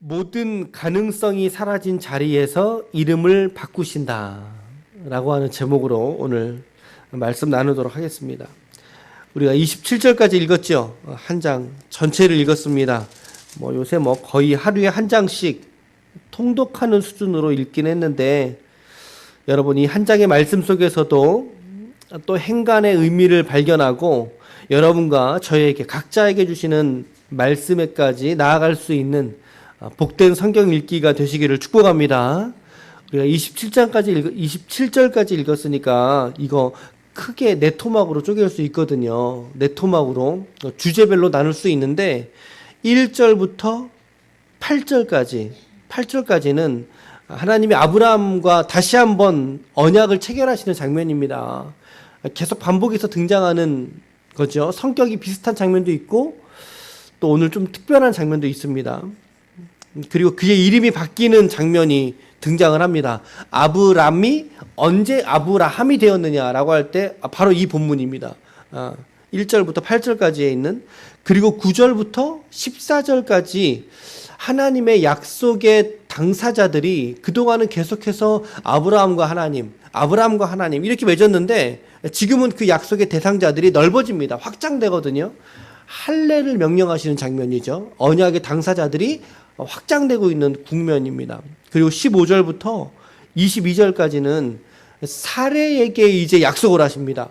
모든 가능성이 사라진 자리에서 이름을 바꾸신다 라고 하는 제목으로 오늘 말씀 나누도록 하겠습니다. 우리가 27절까지 읽었죠. 한 장 전체를 읽었습니다. 요새 거의 하루에 한 장씩 통독하는 수준으로 읽긴 했는데, 여러분이 한 장의 말씀 속에서도 또 행간의 의미를 발견하고 여러분과 저에게 각자에게 주시는 말씀에까지 나아갈 수 있는 복된 성경 읽기가 되시기를 축복합니다. 우리가 27절까지 읽었으니까 이거 크게 네 토막으로 쪼갤 수 있거든요. 네 토막으로 주제별로 나눌 수 있는데 1절부터 8절까지는 하나님이 아브라함과 다시 한번 언약을 체결하시는 장면입니다. 계속 반복해서 등장하는 거죠. 성격이 비슷한 장면도 있고 또 오늘 좀 특별한 장면도 있습니다. 그리고 그의 이름이 바뀌는 장면이 등장을 합니다. 아브람이 언제 아브라함이 되었느냐라고 할 때 바로 이 본문입니다. 1절부터 8절까지에 있는, 그리고 9절부터 14절까지 하나님의 약속의 당사자들이 그동안은 계속해서 아브라함과 하나님 이렇게 맺었는데 지금은 그 약속의 대상자들이 넓어집니다. 확장되거든요. 할례를 명령하시는 장면이죠. 언약의 당사자들이 확장되고 있는 국면입니다. 그리고 15절부터 22절까지는 사레에게 이제 약속을 하십니다.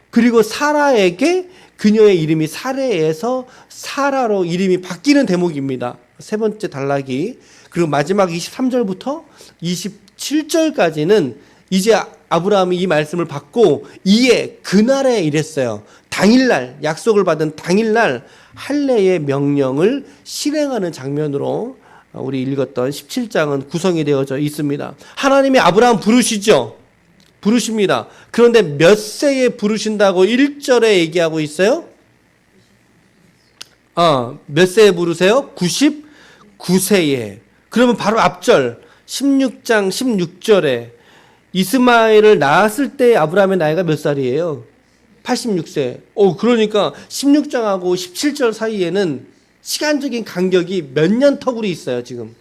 그리고 사라에게 그녀의 이름이 사레에서 사라로 이름이 바뀌는 대목입니다. 세 번째 단락이. 그리고 마지막 23절부터 27절까지는 이제 아브라함이 이 말씀을 받고 이에 그날에 이랬어요. 당일날, 약속을 받은 당일날 할례의 명령을 실행하는 장면으로 우리 읽었던 17장은 구성이 되어져 있습니다. 하나님이 아브라함 부르십니다. 그런데 몇 세에 부르신다고 1절에 얘기하고 있어요? 몇 세에 부르세요? 99세에. 그러면 바로 앞절 16장 16절에 이스마엘을 낳았을 때 아브라함의 나이가 몇 살이에요? 86세. 그러니까 16장하고 17절 사이에는 시간적인 간격이 몇 년 터울이 있어요, 지금.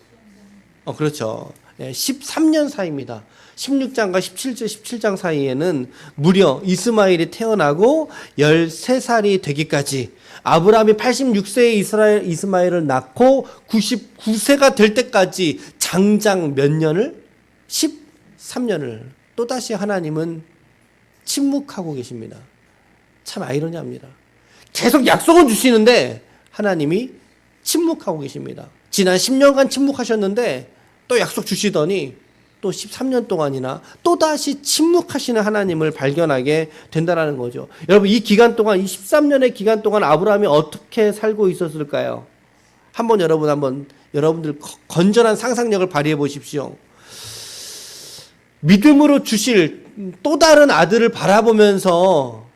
그렇죠. 13년 사이입니다. 16장과 17장 사이에는 무려 이스마엘이 태어나고 13살이 되기까지, 아브라함이 86세에 이스마엘을 낳고 99세가 될 때까지 장장 몇 년을? 13년을 또다시 하나님은 침묵하고 계십니다. 참 아이러니합니다. 계속 약속은 주시는데 하나님이 침묵하고 계십니다. 지난 10년간 침묵하셨는데 또 약속 주시더니 또 13년 동안이나 또다시 침묵하시는 하나님을 발견하게 된다는 거죠. 여러분, 이 기간 동안, 이 13년의 기간 동안 아브라함이 어떻게 살고 있었을까요? 여러분들 건전한 상상력을 발휘해 보십시오. 믿음으로 주실 또 다른 아들을 바라보면서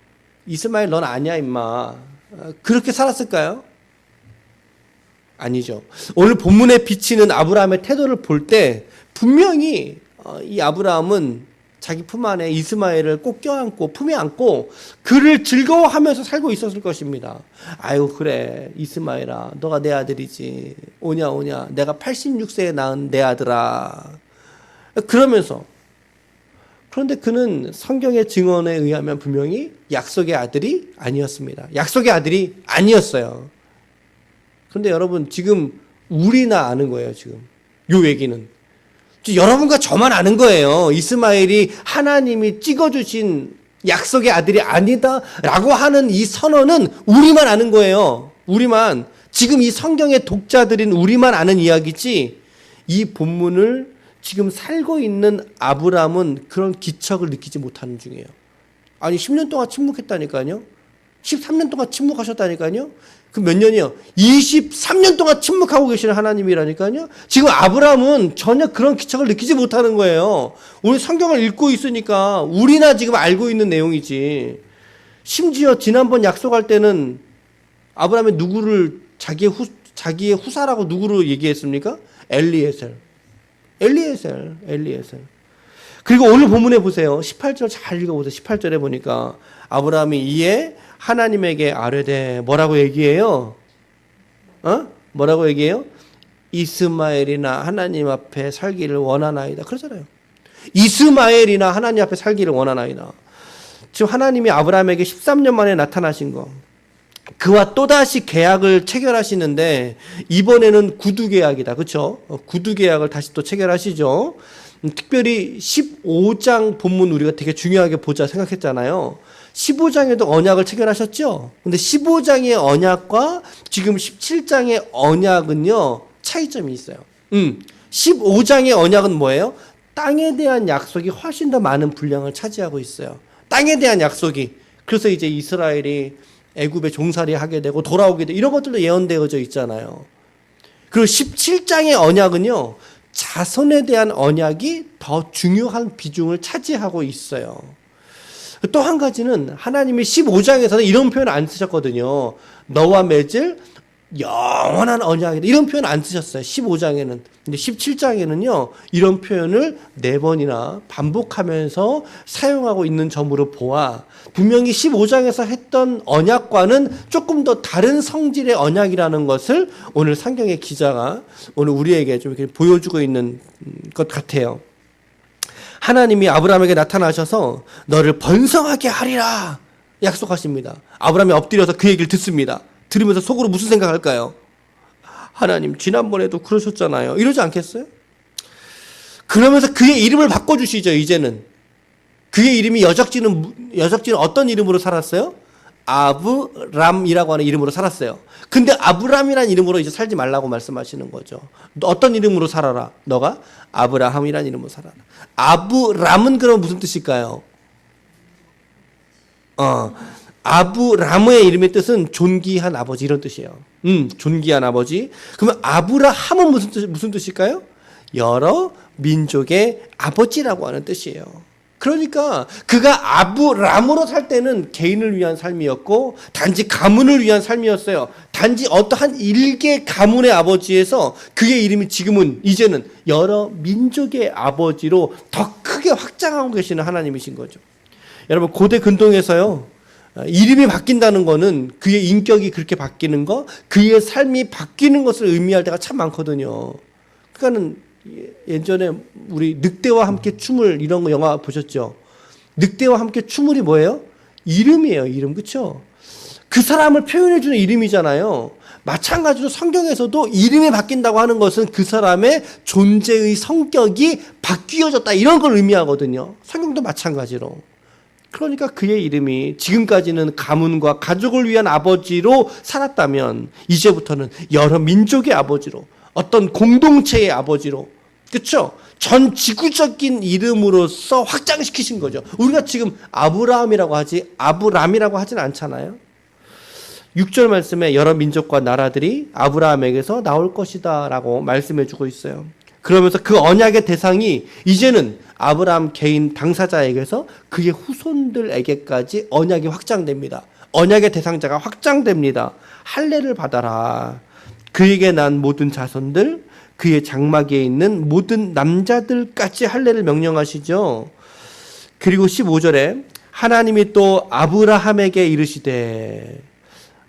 이스마엘 넌 아니야 임마, 그렇게 살았을까요? 아니죠. 오늘 본문에 비치는 아브라함의 태도를 볼 때 분명히 이 아브라함은 자기 품 안에 이스마엘을 꼭 껴안고 품에 안고 그를 즐거워하면서 살고 있었을 것입니다. 아유 그래 이스마엘아, 너가 내 아들이지. 오냐 내가 86세에 낳은 내 아들아. 그러면서, 그런데 그는 성경의 증언에 의하면 분명히 약속의 아들이 아니었습니다. 약속의 아들이 아니었어요. 그런데 여러분, 지금 우리나 아는 거예요. 지금 요 얘기는 여러분과 저만 아는 거예요. 이스마엘이 하나님이 찍어주신 약속의 아들이 아니다라고 하는 이 선언은 우리만 아는 거예요. 우리만, 지금 이 성경의 독자들인 우리만 아는 이야기지, 이 본문을 지금 살고 있는 아브라함은 그런 기척을 느끼지 못하는 중이에요. 아니 10년 동안 침묵했다니까요. 13년 동안 침묵하셨다니까요. 그 몇 년이요? 23년 동안 침묵하고 계시는 하나님이라니까요. 지금 아브라함은 전혀 그런 기척을 느끼지 못하는 거예요. 우리 성경을 읽고 있으니까 우리나 지금 알고 있는 내용이지. 심지어 지난번 약속할 때는 아브라함이 누구를 자기의 후사라고 누구로 얘기했습니까? 엘리에셀. 그리고 오늘 본문에 보세요. 18절 잘 읽어보세요. 18절에 보니까 아브라함이 이에 하나님에게 아뢰되 뭐라고 얘기해요? 뭐라고 얘기해요? 이스마엘이나 하나님 앞에 살기를 원하나이다. 그러잖아요. 이스마엘이나 하나님 앞에 살기를 원하나이다. 지금 하나님이 아브라함에게 13년 만에 나타나신 거, 그와 또다시 계약을 체결하시는데 이번에는 구두 계약이다. 그렇죠? 구두 계약을 다시 또 체결하시죠. 특별히 15장 본문 우리가 되게 중요하게 보자 생각했잖아요. 15장에도 언약을 체결하셨죠. 근데 15장의 언약과 지금 17장의 언약은요, 차이점이 있어요. 15장의 언약은 뭐예요? 땅에 대한 약속이 훨씬 더 많은 분량을 차지하고 있어요. 땅에 대한 약속이. 그래서 이제 이스라엘이 애굽에 종살이 하게 되고 돌아오게 되고 이런 것들도 예언되어져 있잖아요. 그리고 17장의 언약은요, 자손에 대한 언약이 더 중요한 비중을 차지하고 있어요. 또 한 가지는 하나님이 15장에서는 이런 표현을 안 쓰셨거든요. 너와 맺을 영원한 언약이다. 이런 표현 안 쓰셨어요. 15장에는. 근데 17장에는요, 이런 표현을 4번이나 반복하면서 사용하고 있는 점으로 보아 분명히 15장에서 했던 언약과는 조금 더 다른 성질의 언약이라는 것을 오늘 성경의 기자가 오늘 우리에게 좀 이렇게 보여주고 있는 것 같아요. 하나님이 아브라함에게 나타나셔서 너를 번성하게 하리라 약속하십니다. 아브라함이 엎드려서 그 얘기를 듣습니다. 들으면서 속으로 무슨 생각할까요? 하나님 지난번에도 그러셨잖아요. 이러지 않겠어요? 그러면서 그의 이름을 바꿔주시죠. 이제는 그의 이름이 여적지는 어떤 이름으로 살았어요? 아브람이라고 하는 이름으로 살았어요. 근데 아브람이라는 이름으로 이제 살지 말라고 말씀하시는 거죠. 어떤 이름으로 살아라? 너가 아브라함이라는 이름으로 살아라. 아브람은 그럼 무슨 뜻일까요? 아브람의 이름의 뜻은 존귀한 아버지 이런 뜻이에요. 존귀한 아버지. 그러면 아브라함은 무슨 뜻일까요? 여러 민족의 아버지라고 하는 뜻이에요. 그러니까 그가 아브람으로 살 때는 개인을 위한 삶이었고 단지 가문을 위한 삶이었어요. 단지 어떠한 일개 가문의 아버지에서 그의 이름이 지금은 이제는 여러 민족의 아버지로 더 크게 확장하고 계시는 하나님이신 거죠. 여러분 고대 근동에서요, 이름이 바뀐다는 거는 그의 인격이 그렇게 바뀌는 거, 그의 삶이 바뀌는 것을 의미할 때가 참 많거든요. 그러니까는 예전에 우리 늑대와 함께 춤을 이런 거 영화 보셨죠? 늑대와 함께 춤을이 뭐예요? 이름이에요. 이름. 그렇죠? 그 사람을 표현해 주는 이름이잖아요. 마찬가지로 성경에서도 이름이 바뀐다고 하는 것은 그 사람의 존재의 성격이 바뀌어졌다 이런 걸 의미하거든요. 성경도 마찬가지로. 그러니까 그의 이름이 지금까지는 가문과 가족을 위한 아버지로 살았다면 이제부터는 여러 민족의 아버지로, 어떤 공동체의 아버지로, 그렇죠? 전 지구적인 이름으로서 확장시키신 거죠. 우리가 지금 아브라함이라고 하지 아브람이라고 하진 않잖아요. 6절 말씀에 여러 민족과 나라들이 아브라함에게서 나올 것이다 라고 말씀해 주고 있어요. 그러면서 그 언약의 대상이 이제는 아브라함 개인 당사자에게서 그의 후손들에게까지 언약이 확장됩니다. 언약의 대상자가 확장됩니다. 할례를 받아라. 그에게 난 모든 자손들, 그의 장막에 있는 모든 남자들까지 할례를 명령하시죠. 그리고 15절에 하나님이 또 아브라함에게 이르시되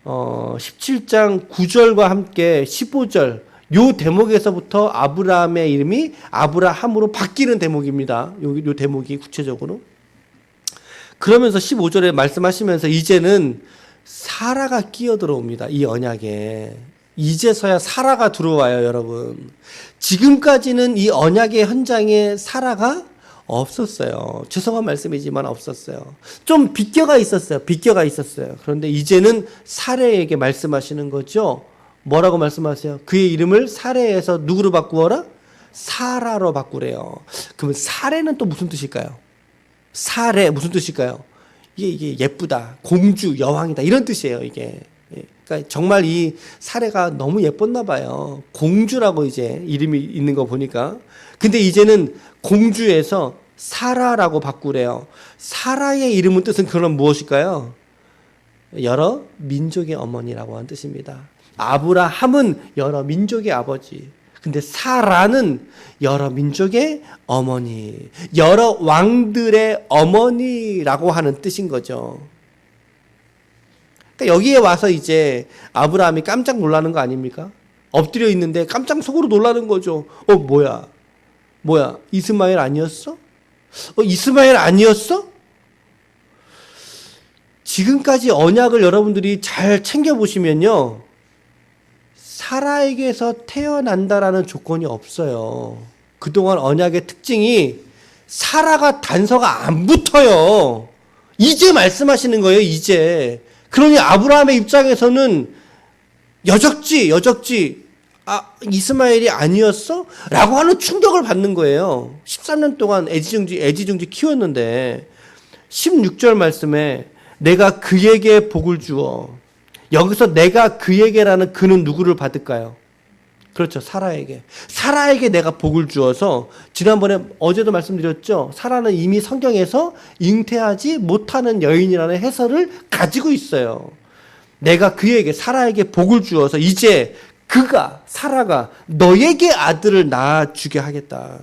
17장 9절과 함께 15절 요 대목에서부터 아브라함의 이름이 아브라함으로 바뀌는 대목입니다. 요 대목이 구체적으로. 그러면서 15절에 말씀하시면서 이제는 사라가 끼어들어옵니다. 이 언약에. 이제서야 사라가 들어와요, 여러분. 지금까지는 이 언약의 현장에 사라가 없었어요. 죄송한 말씀이지만 없었어요. 좀 빗겨가 있었어요. 그런데 이제는 사레에게 말씀하시는 거죠. 뭐라고 말씀하세요? 그의 이름을 사레에서 누구로 바꾸어라? 사라로 바꾸래요. 그러면 사레는 또 무슨 뜻일까요? 사레 무슨 뜻일까요? 이게 예쁘다, 공주, 여왕이다 이런 뜻이에요. 이게. 그러니까 정말 이 사레가 너무 예뻤나 봐요. 공주라고 이제 이름이 있는 거 보니까. 근데 이제는 공주에서 사라라고 바꾸래요. 사라의 이름은 뜻은 그럼 무엇일까요? 여러 민족의 어머니라고 하는 뜻입니다. 아브라함은 여러 민족의 아버지. 근데 사라는 여러 민족의 어머니, 여러 왕들의 어머니라고 하는 뜻인 거죠. 그러니까 여기에 와서 이제 아브라함이 깜짝 놀라는 거 아닙니까? 엎드려 있는데 깜짝 속으로 놀라는 거죠. 뭐야, 이스마엘 아니었어? 이스마엘 아니었어? 지금까지 언약을 여러분들이 잘 챙겨보시면요, 사라에게서 태어난다라는 조건이 없어요. 그동안 언약의 특징이 사라가 단서가 안 붙어요. 이제 말씀하시는 거예요, 이제. 그러니 아브라함의 입장에서는 여적지, 이스마엘이 아니었어? 라고 하는 충격을 받는 거예요. 13년 동안 애지중지 키웠는데, 16절 말씀에 내가 그에게 복을 주어. 여기서 내가 그에게라는 그는 누구를 받을까요? 그렇죠. 사라에게 내가 복을 주어서, 지난번에 어제도 말씀드렸죠. 사라는 이미 성경에서 잉태하지 못하는 여인이라는 해설을 가지고 있어요. 내가 사라에게 복을 주어서 이제 사라가 너에게 아들을 낳아주게 하겠다.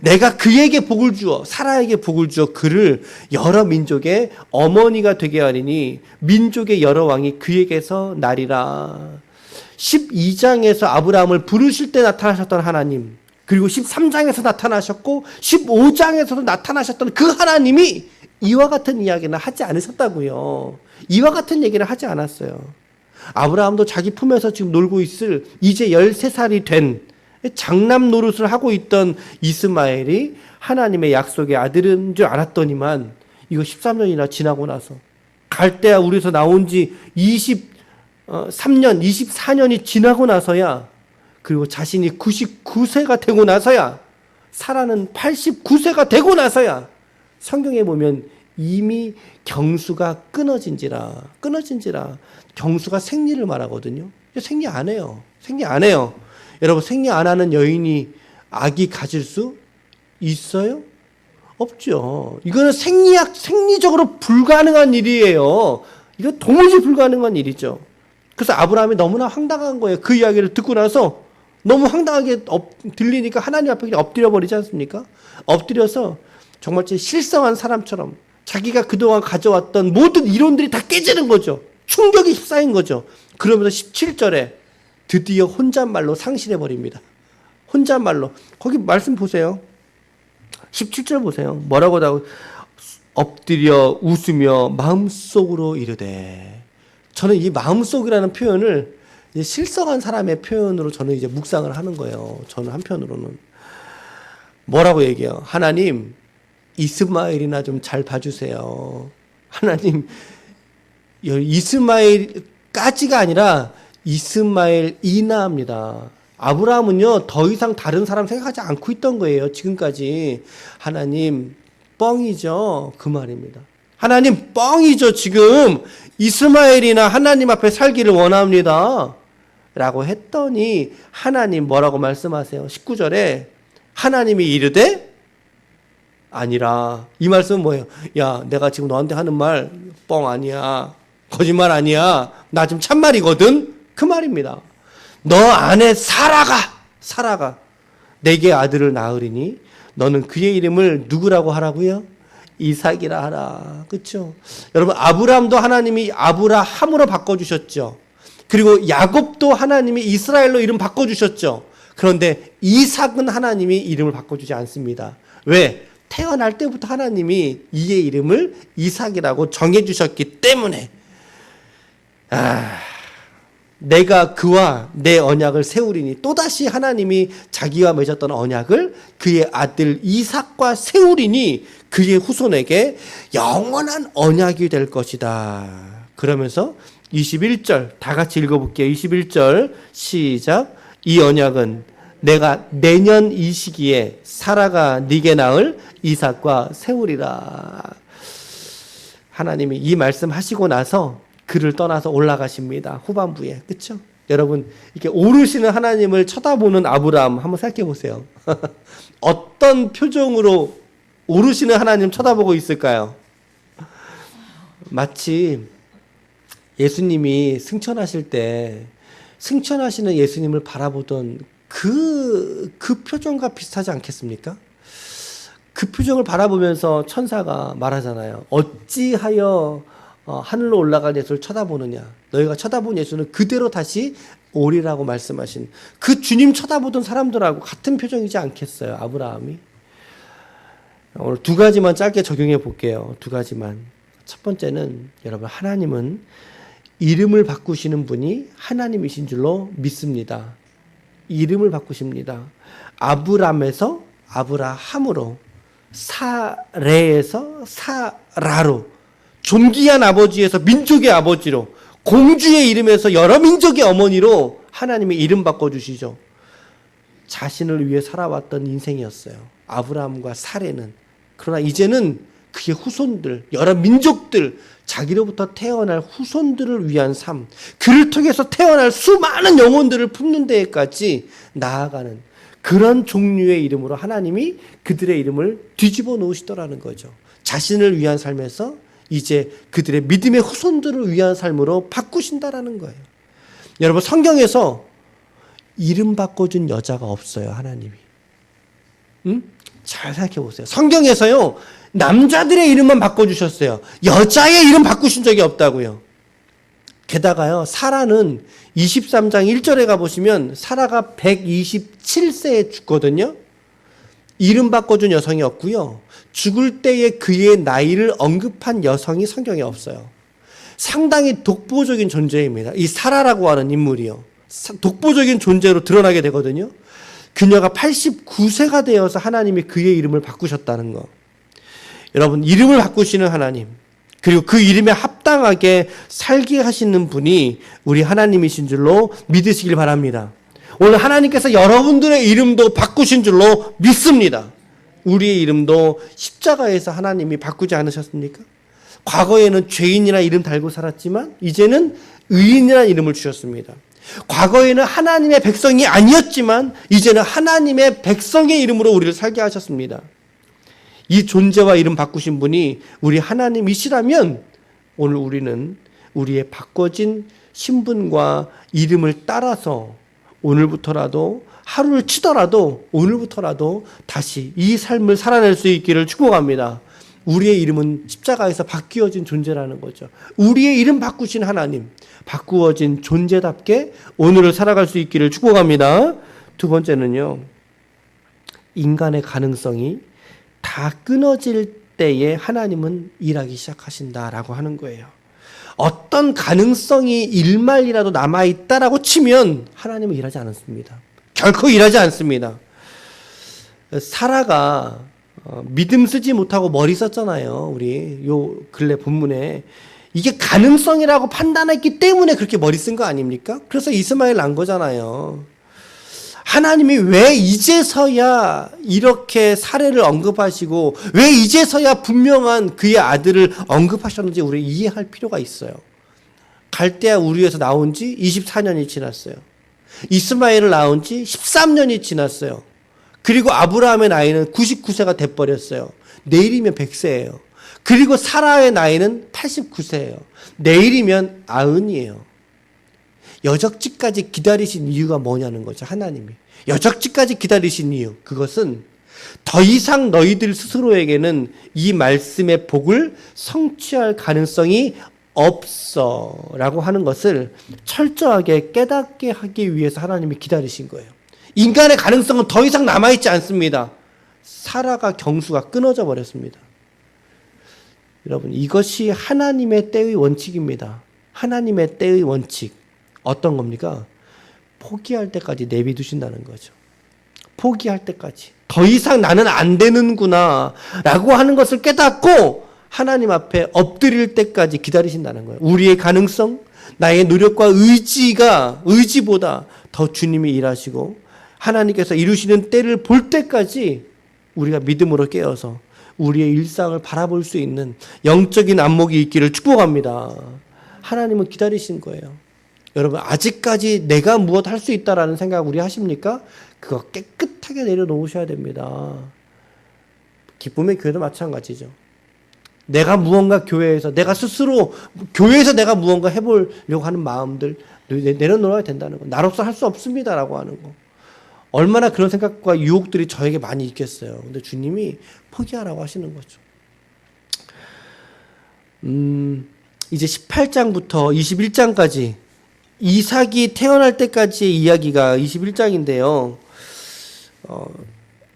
내가 그에게 복을 주어, 사라에게 복을 주어 그를 여러 민족의 어머니가 되게 하리니 민족의 여러 왕이 그에게서 나리라. 12장에서 아브라함을 부르실 때 나타나셨던 하나님, 그리고 13장에서 나타나셨고 15장에서도 나타나셨던 그 하나님이 이와 같은 이야기는 하지 않으셨다고요. 이와 같은 얘기를 하지 않았어요. 아브라함도 자기 품에서 지금 놀고 있을 이제 13살이 된 장남 노릇을 하고 있던 이스마엘이 하나님의 약속의 아들인 줄 알았더니만 이거 13년이나 지나고 나서 갈대아 우리에서 나온 지 23년, 24년이 지나고 나서야, 그리고 자신이 99세가 되고 나서야, 사라는 89세가 되고 나서야 성경에 보면 이미 경수가 끊어진지라. 경수가 생리를 말하거든요. 생리 안 해요. 여러분, 생리 안 하는 여인이 아기 가질 수 있어요? 없죠. 이거는 생리적으로 불가능한 일이에요. 이거 도무지 불가능한 일이죠. 그래서 아브라함이 너무나 황당한 거예요. 그 이야기를 듣고 나서 너무 황당하게 들리니까 하나님 앞에 그냥 엎드려 버리지 않습니까? 엎드려서 정말 실성한 사람처럼 자기가 그동안 가져왔던 모든 이론들이 다 깨지는 거죠. 충격이 휩싸인 거죠. 그러면서 17절에 드디어 혼잣말로 상실해 버립니다. 혼잣말로. 거기 말씀 보세요. 17절 보세요. 뭐라고 엎드려 웃으며 마음속으로 이르되. 저는 이 마음속이라는 표현을 실성한 사람의 표현으로 저는 이제 묵상을 하는 거예요. 저는 한편으로는. 뭐라고 얘기해요? 하나님, 이스마엘이나 좀 잘 봐주세요. 하나님, 이스마엘까지가 아니라 이스마엘이나 합니다. 아브라함은요, 더 이상 다른 사람 생각하지 않고 있던 거예요. 지금까지. 하나님, 뻥이죠. 그 말입니다. 하나님, 뻥이죠. 지금 이스마엘이나 하나님 앞에 살기를 원합니다. 라고 했더니 하나님 뭐라고 말씀하세요? 19절에 하나님이 이르되 아니라. 이 말씀은 뭐예요? 야, 내가 지금 너한테 하는 말 뻥 아니야. 거짓말 아니야. 나 지금 참말이거든. 그 말입니다. 너 안에 사라가 내게 아들을 낳으리니 너는 그의 이름을 누구라고 하라고요? 이삭이라 하라. 그렇죠? 여러분, 아브라함도 하나님이 아브라함으로 바꿔주셨죠. 그리고 야곱도 하나님이 이스라엘로 이름 바꿔주셨죠. 그런데 이삭은 하나님이 이름을 바꿔주지 않습니다. 왜? 태어날 때부터 하나님이 이의 이름을 이삭이라고 정해주셨기 때문에. 내가 그와 내 언약을 세우리니, 또다시 하나님이 자기와 맺었던 언약을 그의 아들 이삭과 세우리니 그의 후손에게 영원한 언약이 될 것이다. 그러면서 21절 다 같이 읽어볼게요. 21절 시작. 이 언약은 내가 내년 이 시기에 사라가 네게 낳을 이삭과 세우리라. 하나님이 이 말씀 하시고 나서 그를 떠나서 올라가십니다. 후반부에. 그렇죠? 여러분, 이렇게 오르시는 하나님을 쳐다보는 아브라함 한번 생각해 보세요. 어떤 표정으로 오르시는 하나님 쳐다보고 있을까요? 마치 예수님이 승천하실 때 승천하시는 예수님을 바라보던 그 표정과 비슷하지 않겠습니까? 그 표정을 바라보면서 천사가 말하잖아요. 어찌하여 하늘로 올라간 예수를 쳐다보느냐. 너희가 쳐다본 예수는 그대로 다시 오리라고 말씀하신 그 주님 쳐다보던 사람들하고 같은 표정이지 않겠어요, 아브라함이? 오늘 두 가지만 짧게 적용해 볼게요. 두 가지만. 첫 번째는 여러분, 하나님은 이름을 바꾸시는 분이 하나님이신 줄로 믿습니다. 이름을 바꾸십니다. 아브람에서 아브라함으로, 사레에서 사라로, 존귀한 아버지에서 민족의 아버지로, 공주의 이름에서 여러 민족의 어머니로 하나님의 이름 바꿔주시죠. 자신을 위해 살아왔던 인생이었어요, 아브라함과 사레는. 그러나 이제는 그의 후손들, 여러 민족들, 자기로부터 태어날 후손들을 위한 삶, 그를 통해서 태어날 수많은 영혼들을 품는 데까지 나아가는 그런 종류의 이름으로 하나님이 그들의 이름을 뒤집어 놓으시더라는 거죠. 자신을 위한 삶에서 이제 그들의 믿음의 후손들을 위한 삶으로 바꾸신다라는 거예요. 여러분, 성경에서 이름 바꿔준 여자가 없어요, 하나님이. 잘 생각해 보세요. 성경에서요, 남자들의 이름만 바꿔주셨어요. 여자의 이름 바꾸신 적이 없다고요. 게다가요, 사라는 23장 1절에 가보시면 사라가 127세에 죽거든요. 이름 바꿔준 여성이 없고요. 죽을 때에 그의 나이를 언급한 여성이 성경에 없어요. 상당히 독보적인 존재입니다. 이 사라라고 하는 인물이요, 독보적인 존재로 드러나게 되거든요. 그녀가 89세가 되어서 하나님이 그의 이름을 바꾸셨다는 거. 여러분, 이름을 바꾸시는 하나님, 그리고 그 이름에 합당하게 살게 하시는 분이 우리 하나님이신 줄로 믿으시길 바랍니다. 오늘 하나님께서 여러분들의 이름도 바꾸신 줄로 믿습니다. 우리의 이름도 십자가에서 하나님이 바꾸지 않으셨습니까? 과거에는 죄인이라 이름 달고 살았지만 이제는 의인이라는 이름을 주셨습니다. 과거에는 하나님의 백성이 아니었지만 이제는 하나님의 백성의 이름으로 우리를 살게 하셨습니다. 이 존재와 이름 바꾸신 분이 우리 하나님이시라면 오늘 우리는 우리의 바꿔진 신분과 이름을 따라서 오늘부터라도, 하루를 치더라도 오늘부터라도 다시 이 삶을 살아낼 수 있기를 축복합니다. 우리의 이름은 십자가에서 바뀌어진 존재라는 거죠. 우리의 이름 바꾸신 하나님, 바꾸어진 존재답게 오늘을 살아갈 수 있기를 축복합니다. 두 번째는요, 인간의 가능성이 다 끊어질 때에 하나님은 일하기 시작하신다라고 하는 거예요. 어떤 가능성이 일말이라도 남아있다라고 치면 하나님은 일하지 않습니다. 결코 일하지 않습니다. 사라가 믿음 쓰지 못하고 머리 썼잖아요. 우리 요 근래 본문에. 이게 가능성이라고 판단했기 때문에 그렇게 머리 쓴 거 아닙니까? 그래서 이스마엘 난 거잖아요. 하나님이 왜 이제서야 이렇게 사례를 언급하시고 왜 이제서야 분명한 그의 아들을 언급하셨는지 우리 이해할 필요가 있어요. 갈대아 우르에서 나온 지 24년이 지났어요. 이스마엘을 낳은 지 13년이 지났어요. 그리고 아브라함의 나이는 99세가 돼버렸어요. 내일이면 100세예요. 그리고 사라의 나이는 89세예요. 내일이면 90이에요. 여적지까지 기다리신 이유가 뭐냐는 거죠, 하나님이. 여적지까지 기다리신 이유, 그것은 더 이상 너희들 스스로에게는 이 말씀의 복을 성취할 가능성이 없어 라고 하는 것을 철저하게 깨닫게 하기 위해서 하나님이 기다리신 거예요. 인간의 가능성은 더 이상 남아있지 않습니다. 사라가 경수가 끊어져 버렸습니다. 여러분, 이것이 하나님의 때의 원칙입니다. 하나님의 때의 원칙. 어떤 겁니까? 포기할 때까지 내비두신다는 거죠. 포기할 때까지. 더 이상 나는 안 되는구나 라고 하는 것을 깨닫고 하나님 앞에 엎드릴 때까지 기다리신다는 거예요. 우리의 가능성, 나의 노력과 의지보다 더 주님이 일하시고 하나님께서 이루시는 때를 볼 때까지 우리가 믿음으로 깨어서 우리의 일상을 바라볼 수 있는 영적인 안목이 있기를 축복합니다. 하나님은 기다리신 거예요. 여러분, 아직까지 내가 무엇 할 수 있다라는 생각 우리 하십니까? 그거 깨끗하게 내려놓으셔야 됩니다. 기쁨의 교회도 마찬가지죠. 내가 무언가 교회에서 내가 무언가 해보려고 하는 마음들 내려놓아야 된다는 거. 나로서 할 수 없습니다라고 하는 거. 얼마나 그런 생각과 유혹들이 저에게 많이 있겠어요. 근데 주님이 포기하라고 하시는 거죠. 이제 18장부터 21장까지 이삭이 태어날 때까지의 이야기가 21장인데요.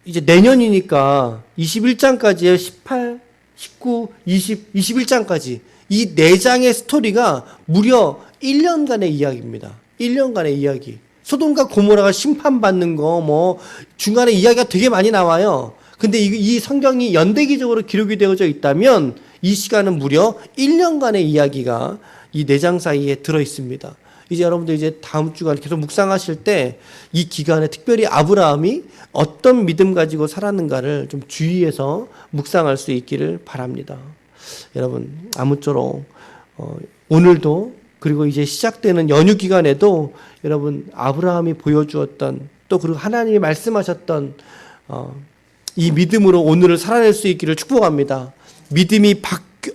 이제 내년이니까 21장까지의 18, 19, 20, 21장까지 이 4장의 스토리가 무려 1년간의 이야기입니다. 1년간의 이야기. 소돔과 고모라가 심판받는 거, 중간에 이야기가 되게 많이 나와요. 근데 이 성경이 연대기적으로 기록이 되어져 있다면 이 시간은 무려 1년간의 이야기가 이 4장 사이에 들어 있습니다. 이제 여러분들 이제 다음 주간 계속 묵상하실 때 이 기간에 특별히 아브라함이 어떤 믿음 가지고 살았는가를 좀 주의해서 묵상할 수 있기를 바랍니다. 여러분, 아무쪼록 오늘도 그리고 이제 시작되는 연휴 기간에도 여러분 아브라함이 보여주었던 또 그리고 하나님이 말씀하셨던 이 믿음으로 오늘을 살아낼 수 있기를 축복합니다.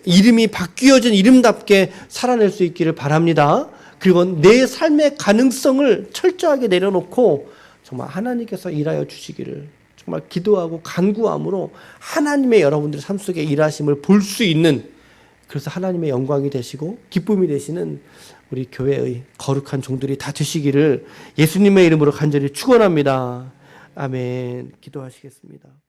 이름이 바뀌어진 이름답게 살아낼 수 있기를 바랍니다. 그리고 내 삶의 가능성을 철저하게 내려놓고 정말 하나님께서 일하여 주시기를 정말 기도하고 간구함으로 하나님의 여러분들의 삶 속에 일하심을 볼 수 있는, 그래서 하나님의 영광이 되시고 기쁨이 되시는 우리 교회의 거룩한 종들이 다 되시기를 예수님의 이름으로 간절히 축원합니다. 아멘. 기도하시겠습니다.